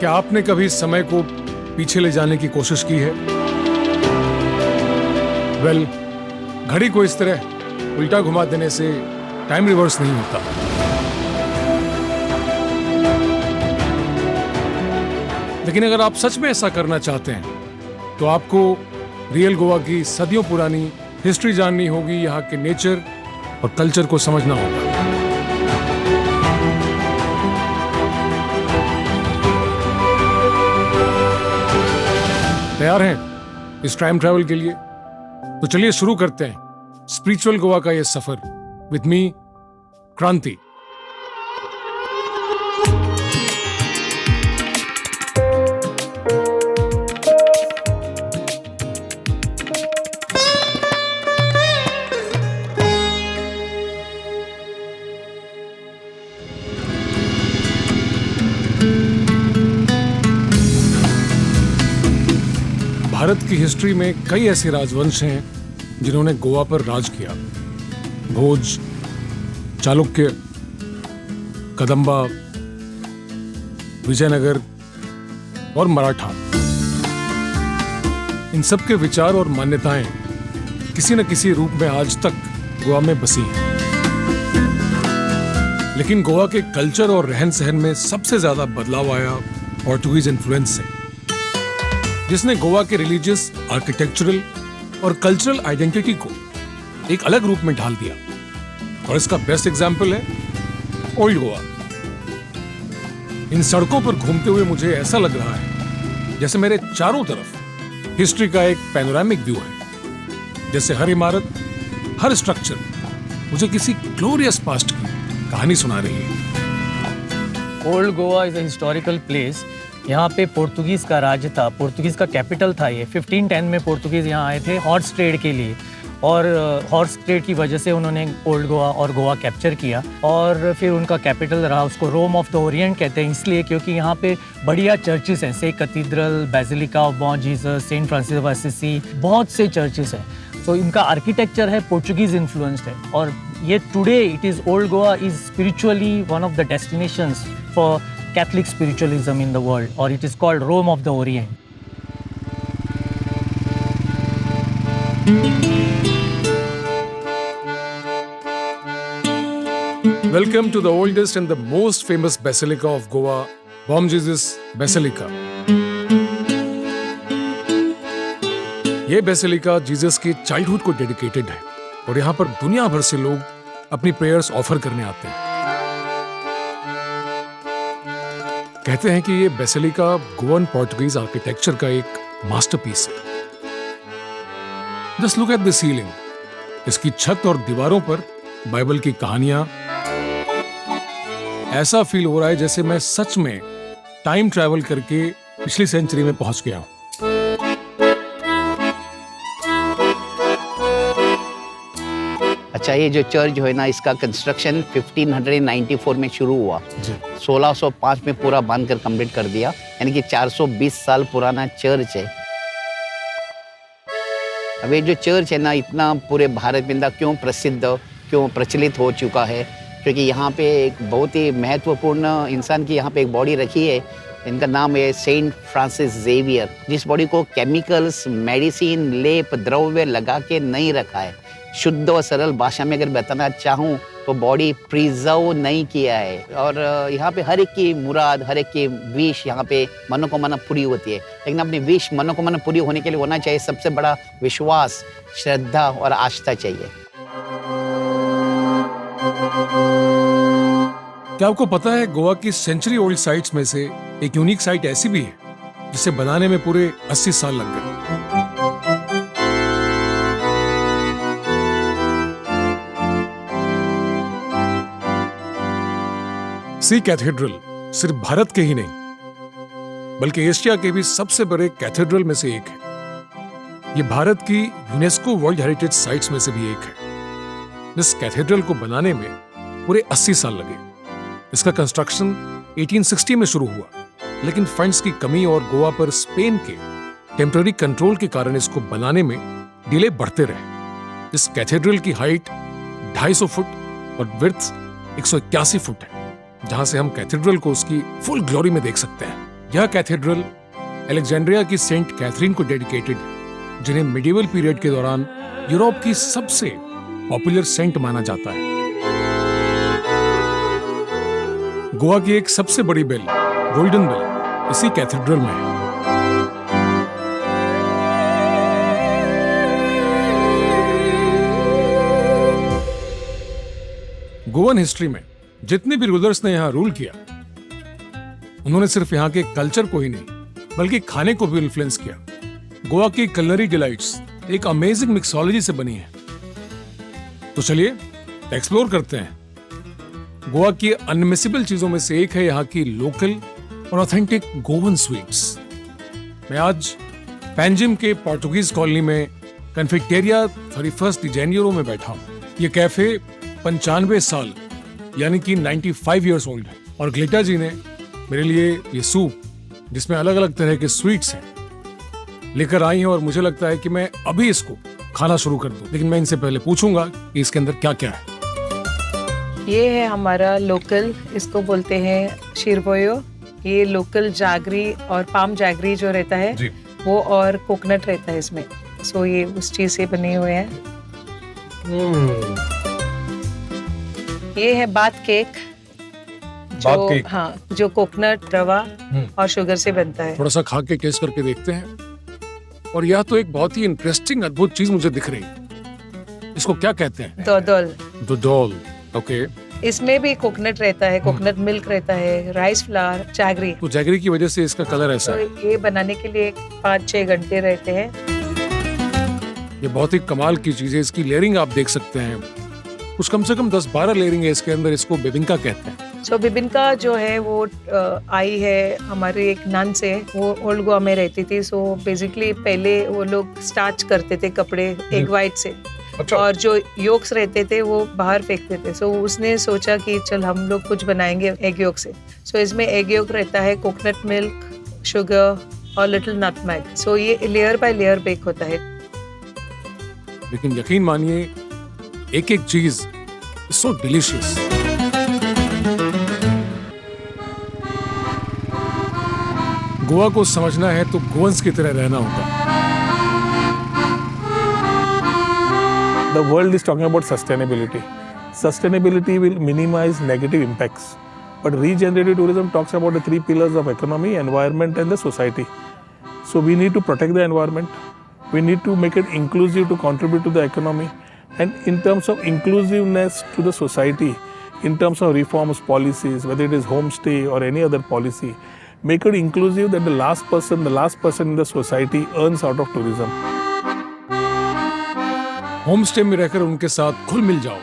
क्या आपने कभी समय को पीछे ले जाने की कोशिश की है? वेल, घड़ी को इस तरह उल्टा घुमा देने से टाइम रिवर्स नहीं होता। लेकिन अगर आप सच में ऐसा करना चाहते हैं तो आपको रियल गोवा की सदियों पुरानी हिस्ट्री जाननी होगी, यहाँ के नेचर और कल्चर को समझना होगा। तैयार हैं इस टाइम ट्रैवल के लिए? तो चलिए शुरू करते हैं स्पिरिचुअल गोवा का ये सफर विद मी क्रांति। भारत की हिस्ट्री में कई ऐसे राजवंश हैं जिन्होंने गोवा पर राज किया। भोज, चालुक्य, कदंबा, विजयनगर और मराठा। इन सब के विचार और मान्यताएं किसी न किसी रूप में आज तक गोवा में बसी हैं। लेकिन गोवा के कल्चर और रहन सहन में सबसे ज्यादा बदलाव आया पोर्टुगीज इन्फ्लुएंस से, जिसने गोवा के रिलीजियस, आर्किटेक्चरल और कल्चरल आइडेंटिटी को एक अलग रूप में ढाल दिया। और इसका बेस्ट एग्जाम्पल है ओल्ड गोवा। इन सड़कों पर घूमते हुए मुझे ऐसा लग रहा है जैसे मेरे चारों तरफ हिस्ट्री का एक पैनोरामिक व्यू है, जैसे हर इमारत, हर स्ट्रक्चर मुझे किसी ग्लोरियस पास्ट की कहानी सुना रही है। Old Goa is a historical place. यहाँ पे पोर्तुगीज़ का राज था, पोर्तुगीज़ का कैपिटल था ये। 1510 में पोर्तुगीज़ यहाँ आए थे हॉर्स ट्रेड के लिए, और हॉर्स ट्रेड की वजह से उन्होंने ओल्ड गोवा और गोवा कैप्चर किया, और फिर उनका कैपिटल रहा। उसको रोम ऑफ द ओरिएंट कहते हैं इसलिए क्योंकि यहाँ पे बढ़िया चर्चेस हैं, से cathedral, basilica of Bom Jesus, Saint Francis of Assisi, बहुत से चर्चेस हैं। तो इनका आर्किटेक्चर है पोर्चुगीज़ इन्फ्लुएंस्ड है। और ये today it is old Goa is spiritually one of the destinations for Catholic spiritualism in the world, or it is called Rome of the Orient. Welcome to the oldest and the most famous basilica of Goa, Bom Jesus Basilica. ये basilica Jesus के childhood को dedicated है और यहाँ पर दुनिया भर से लोग अपनी प्रेयर्स ऑफर करने आते हैं। कहते हैं कि ये बेसिलिका गोवन पोर्टुगीज आर्किटेक्चर का एक मास्टरपीस है। Just look at the ceiling. इसकी छत और दीवारों पर बाइबल की कहानियां। ऐसा फील हो रहा है जैसे मैं सच में टाइम ट्रैवल करके पिछली सेंचुरी में पहुंच गया हूं। अच्छा, ये जो चर्च है ना, इसका कंस्ट्रक्शन 1594 में शुरू हुआ। 1605 में पूरा बांधकर कंप्लीट कर दिया, यानी कि 420 साल पुराना चर्च है। अब ये जो चर्च है ना, इतना पूरे भारत में क्यों प्रसिद्ध, क्यों प्रचलित हो चुका है, क्योंकि यहाँ पे एक बहुत ही महत्वपूर्ण इंसान की यहाँ पे एक बॉडी रखी है। इनका नाम है सेंट फ्रांसिस जेवियर, जिस बॉडी को केमिकल्स, मेडिसिन, लेप, द्रव्य लगा के नहीं रखा है। शुद्ध और सरल भाषा में अगर बताना चाहूँ तो बॉडी प्रिजर्व नहीं किया है। और यहाँ पे हर एक की मुराद, हर एक की विश, यहाँ पे मनोकामना पूरी होती है। लेकिन अपनी विश, मनोकामना पूरी होने के लिए होना चाहिए सबसे बड़ा विश्वास, श्रद्धा और आस्था चाहिए। क्या आपको पता है गोवा की सेंचुरी ओल्ड साइट्स में से एक यूनिक साइट ऐसी भी है जिसे बनाने में पूरे 80 साल लग गए। सी कैथेड्रल सिर्फ भारत के ही नहीं बल्कि एशिया के भी सबसे बड़े कैथेड्रल में से एक है। यह भारत की यूनेस्को वर्ल्ड हेरिटेज साइट्स में से भी एक है। इस कैथेड्रल को बनाने में पूरे 80 साल लगे। इसका कंस्ट्रक्शन 1860 में शुरू हुआ, लेकिन फंड्स की कमी और गोवा पर स्पेन के टेम्पररी कंट्रोल के कारण इसको बनाने में डिले बढ़ते रहे। इस कैथेड्रल की हाइट 250 फुट और विड्थ 181 फुट है, जहां से हम कैथेड्रल को उसकी फुल ग्लोरी में देख सकते हैं। यह कैथेड्रल अलेक्जेंड्रिया की सेंट कैथरीन को डेडिकेटेड है, जिन्हें मिडिवल पीरियड के दौरान यूरोप की सबसे पॉपुलर सेंट माना जाता है। गोवा की एक सबसे बड़ी बेल, गोल्डन बेल, इसी कैथेड्रल में है। गोवन हिस्ट्री में जितने भी रूलर्स ने यहां रूल किया, उन्होंने सिर्फ यहां के कल्चर को ही नहीं बल्कि खाने को भी इन्फ्लुएंस किया। गोवा की कलनरी डिलाइट्स एक अमेजिंग मिक्सोलॉजी से बनी है। तो चलिए एक्सप्लोर करते हैं। गोवा की अनमिसेबल चीजों में से एक है यहाँ की लोकल और ऑथेंटिक गोवन स्वीट्स। मैं आज पैंजिम के पोर्टुगीज कॉलोनी में कन्फेक्टेरिया 31 डी जेनियरो में बैठा हूँ। ये कैफे 95 साल यानी कि 95 इयर्स ओल्ड है, और ग्लिटा जी ने मेरे लिए ये सूप जिसमें अलग अलग तरह के स्वीट्स हैं लेकर आई हैं, और मुझे लगता है कि मैं अभी इसको खाना शुरू कर दूं। लेकिन मैं इनसे पहले पूछूंगा कि इसके अंदर क्या क्या है। ये है हमारा लोकल, इसको बोलते हैं शिरबोयो। ये लोकल जागरी और पाम जागरी जो रहता है जी। वो, और कोकोनट रहता है इसमें। सो ये उस चीज से बने हुए हैं। ये है बात केक, जो केक। हाँ, जो कोकोनट रवा और शुगर से बनता है। थोड़ा सा खा के टेस्ट करके देखते हैं। और यह तो एक बहुत ही इंटरेस्टिंग अद्भुत चीज मुझे दिख रही है। इसको क्या कहते हैं? दोदोल। दोदोल, ओके। इसमें भी कोकोनट रहता है, कोकोनट मिल्क रहता है, राइस फ्लावर, जागरी। तो जैगरी की वजह से इसका कलर ऐसा है। तो ये बनाने के लिए 5-6 घंटे रहते हैं। ये बहुत ही कमाल की चीज है। इसकी लेयरिंग आप देख सकते हैं, कुछ कम से कम 10-12 लेयरिंग है इसके अंदर। इसको बेबिंका कहते हैं। सो बिबिनका जो है वो आई है हमारे एक नन से, वो ओल्ड गोवा में रहती थी। सो बेसिकली पहले वो लोग स्टार्च करते थे कपड़े एग वाइट से, अच्छा। और जो योक्स रहते थे वो बाहर फेंकते थे। सो उसने सोचा कि चल हम लोग कुछ बनाएंगे एग योक से। सो इसमें एग योक रहता है, कोकोनट मिल्क, शुगर और लिटिल नटमेग। सो ये लेयर बाय लेयर बेक होता है। लेकिन यकीन मानिए, एक एक चीज सो डिलीशियस। गोवा को समझना है तो गोवंस की तरह रहना होगा। The world is talking about sustainability. Sustainability will minimize negative impacts. But regenerative tourism talks about the 3 pillars of economy, environment, and the society. So we need to protect the environment. We need to make it inclusive to contribute to the economy. And in terms of inclusiveness to the society, in terms of reforms, policies, whether it is homestay or any other policy, make it inclusive that the last person in the society earns out of tourism. Home stay में रहकर उनके साथ खुल मिल जाओ,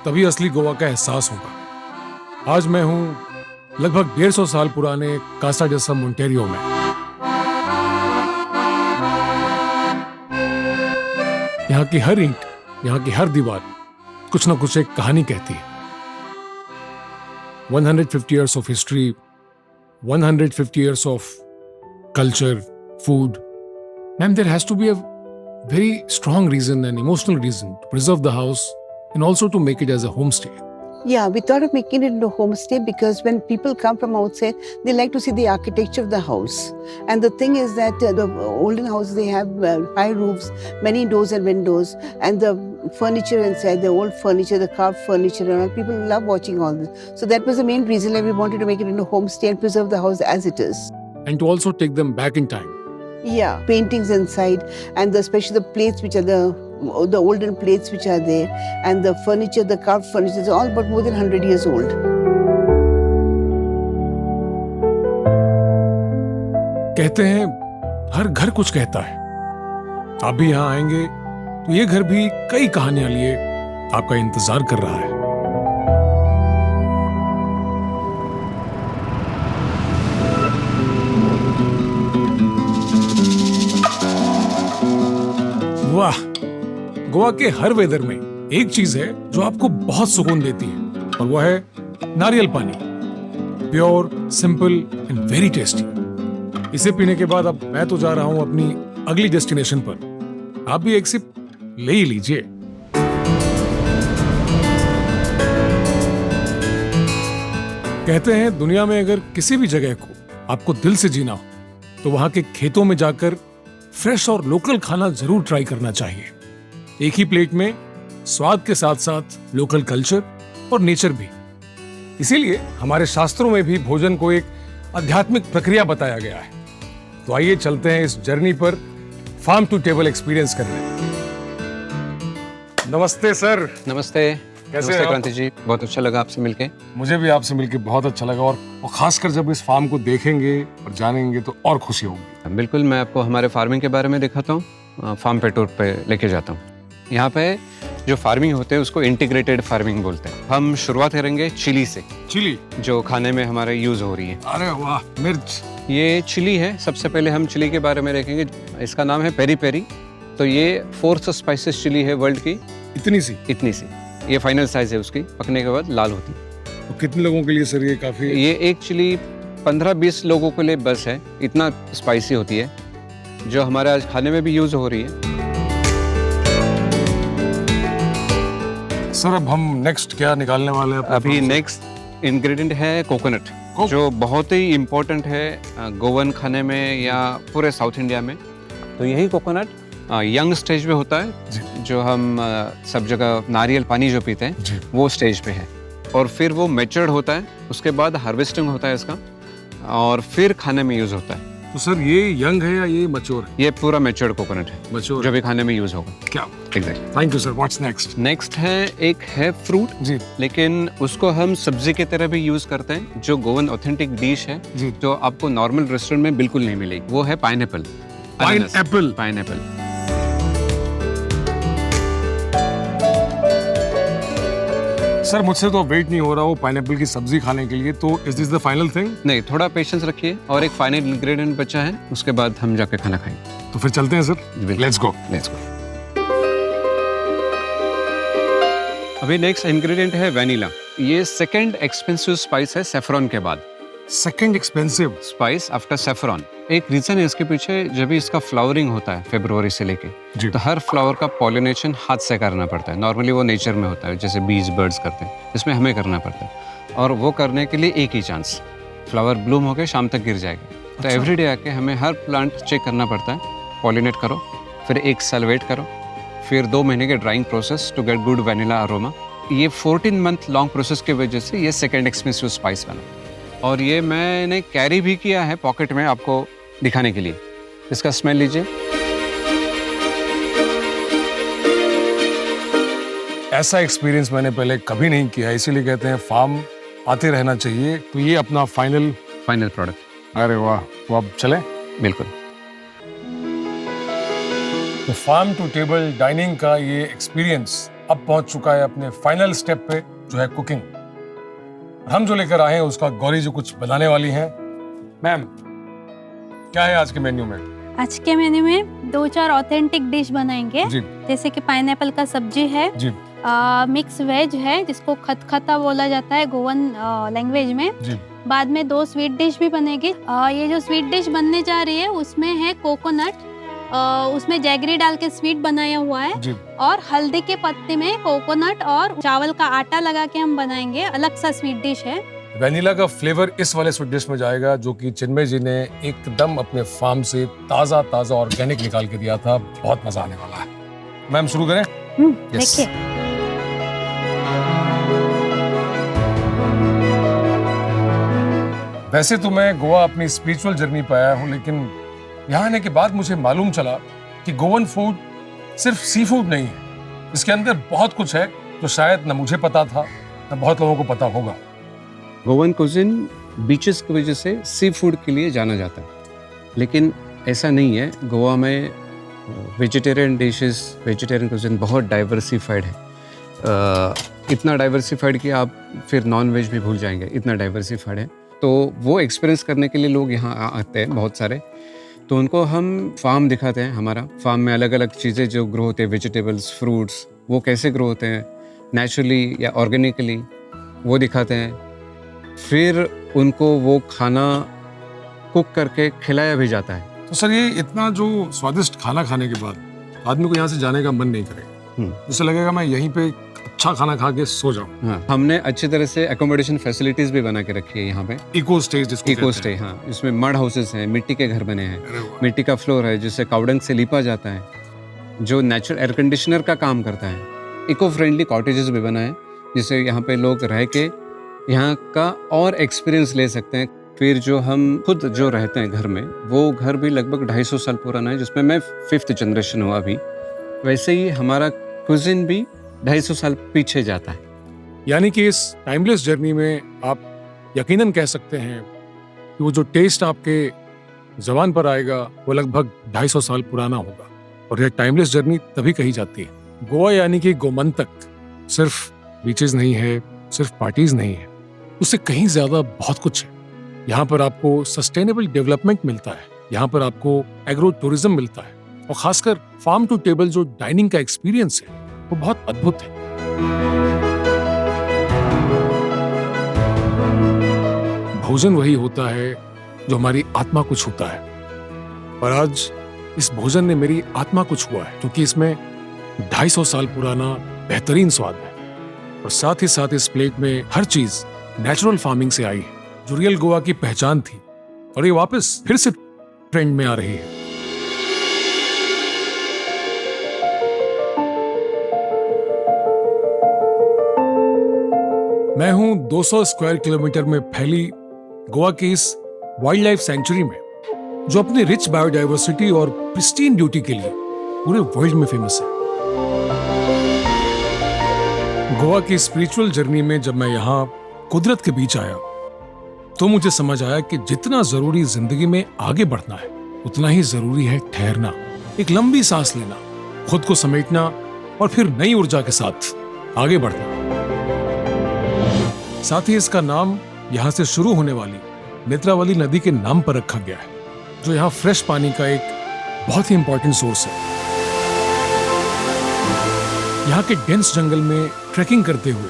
तभी असली गोवा का एहसास होगा। आज मैं हूं लगभग 150 साल पुराने कासा डेसा मोंटेरियो में। यहाँ की हर ईंट, यहाँ की हर दीवार कुछ ना कुछ एक कहानी कहती है। 150 years of history, 150 years of culture, food. Ma'am, there has to be a very strong reason and emotional reason to preserve the house and also to make it as a homestay. Yeah, we thought of making it into a homestay because when people come from outside, they like to see the architecture of the house. And the thing is that the olden houses, they have high roofs, many doors and windows, and the furniture inside, the old furniture, the carved furniture, and all. People love watching all this. So that was the main reason why we wanted to make it into a homestay and preserve the house as it is. And to also take them back in time. Yeah, paintings inside, and especially the plates which are the olden plates which are there, and the furniture, the carved furniture, is all but more than 100 years old. कहते हैं हर घर कुछ कहता है। आप भी यहाँ आएंगे तो ये घर भी कई कहानियां लिए आपका इंतजार कर रहा है। वाह, गोवा के हर वेदर में एक चीज है जो आपको बहुत सुकून देती है, और वो है नारियल पानी। Pure, simple and very tasty. इसे पीने के बाद अब मैं तो जा रहा हूं अपनी अगली डेस्टिनेशन पर। आप भी एक सिप ले ही लीजिए। कहते हैं दुनिया में अगर किसी भी जगह को आपको दिल से जीना हो तो वहां के खेतों में जाकर फ्रेश और लोकल खाना जरूर ट्राई करना चाहिए। एक ही प्लेट में स्वाद के साथ साथ लोकल कल्चर और नेचर भी। इसीलिए हमारे शास्त्रों में भी भोजन को एक आध्यात्मिक प्रक्रिया बताया गया है। तो आइए चलते हैं इस जर्नी पर फार्म टू टेबल एक्सपीरियंस करने। नमस्ते सर। नमस्ते। कैसे नमस्ते हैं आप? क्रांति जी, बहुत अच्छा लगा आपसे मिलके। मुझे भी आपसे मिलकर बहुत अच्छा लगा और खासकर जब इस फार्म को देखेंगे और जानेंगे तो और खुशी होगी। बिल्कुल, मैं आपको हमारे फार्मिंग के बारे में दिखाता हूँ, फार्म पे टूर पे लेके जाता हूँ। यहाँ पे जो फार्मिंग होते हैं उसको इंटीग्रेटेड फार्मिंग बोलते हैं। हम शुरुआत करेंगे चिली से, चिली जो खाने में हमारे यूज हो रही है। अरे वाह, मिर्च। ये चिली है। सबसे पहले हम चिली के बारे में देखेंगे। इसका नाम है पेरी पेरी। तो ये 4th स्पाइसेस चिली है वर्ल्ड की। इतनी सी ये फाइनल साइज है उसकी, पकने के बाद लाल होती है। तो कितने लोगों के लिए सर ये काफी? ये एक चिली 15-20 लोगों के लिए बस है, इतना स्पाइसी होती है, जो हमारे आज खाने में भी यूज हो रही है। सर अब हम नेक्स्ट क्या निकालने वाले हैं? अभी नेक्स्ट इंग्रेडिएंट है कोकोनट, जो बहुत ही इम्पोर्टेंट है गोवन खाने में या पूरे साउथ इंडिया में। तो यही कोकोनट यंग स्टेज पे होता है, जो हम सब जगह नारियल पानी जो पीते हैं वो स्टेज पे है। और फिर वो मैच्योर्ड होता है, उसके बाद हार्वेस्टिंग होता है इसका, और फिर खाने में यूज होता है। तो सर ये यंग है या ये मैच्योर है? ये पूरा मैच्योर्ड कोकोनट है, मैच्योर जो भी खाने में यूज होगा। क्या? Exactly. Thank you sir. What's next? Next है एक है फ्रूट जी लेकिन उसको हम सब्जी की तरह भी यूज करते हैं, जो गोवन ऑथेंटिक डिश है, जी। जो आपको नॉर्मल रेस्टोरेंट में बिल्कुल नहीं मिलेगी। वो है पाइनएप्पल। पाइनएप्पल। पाइनएप्पल। सर मुझसे तो वेट नहीं हो रहा वो पाइनएप्पल की सब्जी खाने के लिए, तो is this the final thing? नहीं, थोड़ा पेशेंस रखिए, और एक फाइनल इंग्रेडिएंट बचा है, उसके बाद हम जाके खाना खाएंगे। तो फिर चलते हैं सर। Let's go. अभी नेक्स्ट इंग्रेडिएंट है वेनिला। ये सेकंड एक्सपेंसिव स्पाइस है सेफ्रॉन के बाद। Second expensive spice after saffron. एक रीजन है इसके पीछे, जब भी इसका फ्लावरिंग होता है फरवरी से लेके, जी। तो हर फ्लावर का पॉलिनेशन हाथ से करना पड़ता है। नॉर्मली वो नेचर में होता है, जैसे बीज बर्ड्स करते हैं, इसमें हमें करना पड़ता है। और वो करने के लिए एक ही चांस, फ्लावर ब्लूम होकर शाम तक गिर जाएगा। तो एवरीडे आके हमें हर प्लांट चेक करना पड़ता है, पॉलिनेट करो, फिर 1 साल वेट करो, फिर 2 महीने के drying process to get good vanilla aroma. ये 14 मंथ लॉन्ग प्रोसेस की वजह से ये सेकेंड एक्सपेंसिव स्पाइस बना। और ये मैंने कैरी भी किया है पॉकेट में, आपको दिखाने के लिए। इसका स्मेल लीजिए। ऐसा एक्सपीरियंस मैंने पहले कभी नहीं किया, इसीलिए कहते हैं फार्म आते रहना चाहिए। तो ये अपना फाइनल प्रोडक्ट। अरे वाह, तो अब चले। बिल्कुल। तो फार्म टू टेबल डाइनिंग का ये एक्सपीरियंस अब पहुंच चुका है अपने फाइनल स्टेप पे, जो है कुकिंग। हम जो लेकर आए हैं उसका गौरी जो कुछ बनाने वाली हैं। मैम क्या है आज के मेन्यू में? आज के मेन्यू में 2-4 ऑथेंटिक डिश बनाएंगे, जी जैसे कि पाइनएप्पल का सब्जी है, जी मिक्स वेज है जिसको खतखता बोला जाता है गोवन लैंग्वेज में। जी। बाद में 2 स्वीट डिश भी बनेगी। ये जो स्वीट डिश बनने जा रही है उसमें है कोकोनट, उसमें जैगरी डाल के स्वीट बनाया हुआ है, जी। और हल्दी के पत्ते में कोकोनट और चावल का आटा लगा के हम बनाएंगे, अलग सा स्वीट डिश है। वेनिला का फ्लेवर इस वाले स्वीट डिश में जाएगा, जो कि चिन्मय जी ने एकदम अपने फार्म से ताजा ऑर्गेनिक निकाल के दिया था। बहुत मजा आने वाला है। मैम शुरू करें? Yes. देखिए, वैसे तो मैं गोवा अपनी स्पिरिचुअल जर्नी पे आया हूँ, लेकिन यहाँ आने के बाद मुझे मालूम चला कि गोवन फूड सिर्फ सी फूड नहीं है। इसके अंदर बहुत कुछ है जो शायद न मुझे पता था न बहुत लोगों को पता होगा। गोवन कुजिन बीचेस की वजह से सी फूड के लिए जाना जाता है, लेकिन ऐसा नहीं है। गोवा में वेजिटेरियन डिशेस, वेजिटेरियन कुजिन बहुत डाइवर्सिफाइड है। इतना डाइवर्सिफाइड कि आप फिर नॉन वेज भी भूल जाएंगे, इतना डाइवर्सिफाइड है। तो वो एक्सपीरियंस करने के लिए लोग यहाँ आते हैं बहुत सारे। तो उनको हम फार्म दिखाते हैं। हमारा फार्म में अलग अलग चीज़ें जो ग्रो होते हैं, वेजिटेबल्स, फ्रूट्स, वो कैसे ग्रो होते हैं नेचुरली या ऑर्गेनिकली, वो दिखाते हैं। फिर उनको वो खाना कुक करके खिलाया भी जाता है। तो सर ये इतना जो स्वादिष्ट खाना खाने के बाद आदमी को यहाँ से जाने का मन नहीं करेगा। जैसे लगेगा मैं यहीं पे अच्छा खाना खा के सो जाओ। हाँ, हमने अच्छी तरह से एकोमोडेशन फैसिलिटीज भी बना के रखी है यहाँ पे। इको स्टे जिसको इको कहते स्टे, हाँ, इसमें मड हाउसेस हैं, मिट्टी के घर बने हैं, हैं। अरे वाह। मिट्टी का फ्लोर है जिससे कावडंग से लीपा जाता है, जो नेचुरल एयर कंडीशनर का काम करता है। इको फ्रेंडली कॉटेजेस भी बनाए जिससे यहाँ पे लोग रह के यहाँ का और एक्सपीरियंस ले सकते हैं। फिर जो हम खुद जो रहते हैं घर में, वो घर भी लगभग 250 साल पुराना है, जिसमें मैं 5th जनरेशन हूँ अभी। वैसे ही हमारा कुजिन भी 250 साल पीछे जाता है। यानी कि इस टाइमलेस जर्नी में आप यकीनन कह सकते हैं कि वो जो टेस्ट आपके जबान पर आएगा वो लगभग 250 साल पुराना होगा। और यह टाइमलेस जर्नी तभी कही जाती है। गोवा यानी कि गोमंतक सिर्फ बीचेस नहीं है, सिर्फ पार्टीज नहीं है, उससे कहीं ज्यादा बहुत कुछ है। यहाँ पर आपको सस्टेनेबल डेवलपमेंट मिलता है, यहाँ पर आपको एग्रो टूरिज्म मिलता है, और खासकर फार्म टू टेबल जो डाइनिंग का एक्सपीरियंस है वो बहुत अद्भुत है। भोजन वही होता है जो हमारी आत्मा को छूता है, और आज इस भोजन ने मेरी आत्मा को छुआ है, क्योंकि इसमें 250 साल पुराना बेहतरीन स्वाद है, और साथ ही साथ इस प्लेट में हर चीज नेचुरल फार्मिंग से आई है, जो रियल गोवा की पहचान थी, और ये वापस फिर से ट्रेंड में आ रही है। मैं हूं 200 स्क्वायर किलोमीटर में फैली गोवा की इस वाइल्ड लाइफ सेंचुरी में, जो अपनी रिच बायोडाइवर्सिटी और प्रिस्टीन ब्यूटी के लिए पूरे वर्ल्ड में फेमस है। गोवा की स्पिरिचुअल जर्नी में जब मैं यहाँ कुदरत के बीच आया तो मुझे समझ आया कि जितना जरूरी जिंदगी में आगे बढ़ना है, उतना ही जरूरी है ठहरना, एक लंबी सांस लेना, खुद को समेटना, और फिर नई ऊर्जा के साथ आगे बढ़ना। साथ ही इसका नाम यहाँ से शुरू होने वाली नेत्रावली नदी के नाम पर रखा गया है, जो यहाँ फ्रेश पानी का एक बहुत ही इंपॉर्टेंट सोर्स है। यहाँ के डेंस जंगल में ट्रैकिंग करते हुए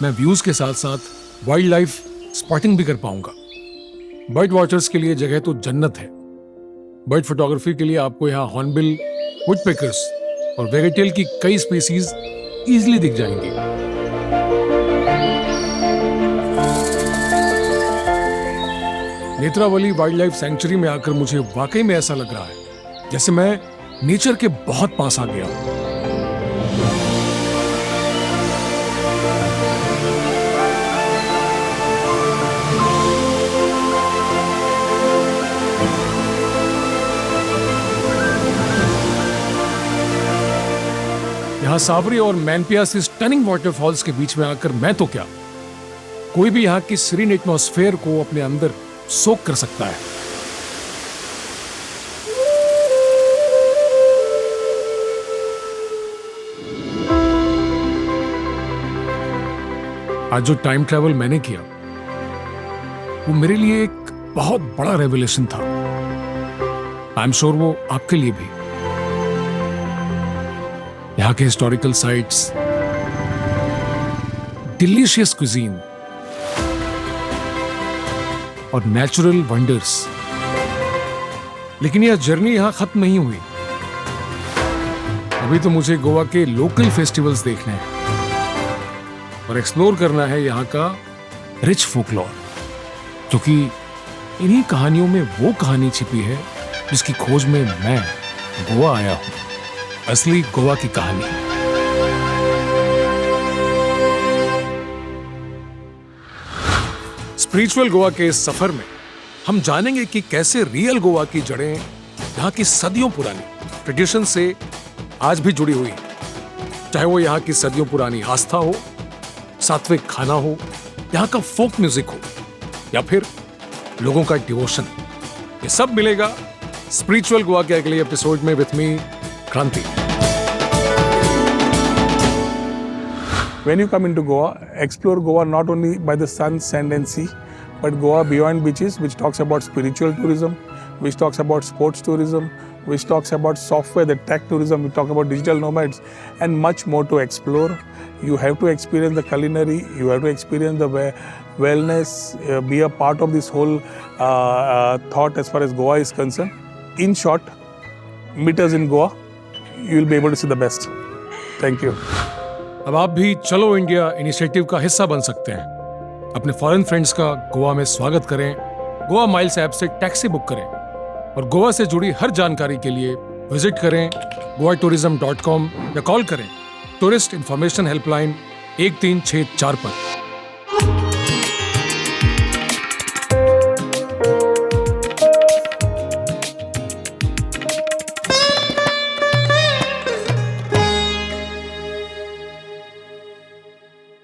मैं व्यूज के साथ साथ वाइल्ड लाइफ स्पॉटिंग भी कर पाऊंगा। बर्ड वॉचर्स के लिए जगह तो जन्नत है। बर्ड फोटोग्राफी के लिए आपको यहाँ हॉर्नबिल, वुडपेकर्स और वेगेटेल की कई स्पीसीज इजीली दिख जाएंगी। नेत्रावली वाइल्ड लाइफ सेंचुरी में आकर मुझे वाकई में ऐसा लग रहा है जैसे मैं नेचर के बहुत पास आ गया हूं। यहाँ सावरी और मैनपियास से स्टनिंग वाटरफॉल्स के बीच में आकर मैं तो क्या, कोई भी यहाँ की सीरीन एटमॉस्फेयर को अपने अंदर सोख कर सकता है। आज जो टाइम ट्रैवल मैंने किया वो मेरे लिए एक बहुत बड़ा रेवलेशन था। आई एम श्योर वो आपके लिए भी। यहाँ के हिस्टोरिकल साइट्स, डिलीशियस क्विजीन और नेचुरल वंडर्स। लेकिन यह जर्नी यहां खत्म नहीं हुई। अभी तो मुझे गोवा के लोकल फेस्टिवल्स देखने हैं और एक्सप्लोर करना है यहाँ का रिच फोकलॉर, क्योंकि इन्हीं कहानियों में वो कहानी छिपी है जिसकी खोज में मैं गोवा आया हूं। असली गोवा की कहानी। स्पिरिचुअल गोवा के इस सफर में हम जानेंगे कि कैसे रियल गोवा की जड़ें यहाँ की सदियों पुरानी ट्रेडिशन से आज भी जुड़ी हुई हैं। चाहे वो यहाँ की सदियों पुरानी आस्था हो, सात्विक खाना हो, यहाँ का फोक म्यूजिक हो, या फिर लोगों का डिवोशन, ये सब मिलेगा स्पिरिचुअल गोवा के अगले एपिसोड में विथ मी क्रांति। When you come into Goa, explore Goa not only by the sun, sand and sea, but Goa beyond beaches, which talks about spiritual tourism, which talks about sports tourism, which talks about software, the tech tourism, we talk about digital nomads, and much more to explore. You have to experience the culinary, you have to experience the wellness, be a part of this whole thought as far as Goa is concerned. In short, meet us in Goa, you will be able to see the best. Thank you. अब आप भी चलो India initiative का हिस्सा बन सकते हैं। अपने फॉरेन फ्रेंड्स का गोवा में स्वागत करें, गोवा माइल्स ऐप से टैक्सी बुक करें और गोवा से जुड़ी हर जानकारी के लिए विजिट करें goatourism.com या कॉल करें टूरिस्ट इंफॉर्मेशन हेल्पलाइन 1364 पर।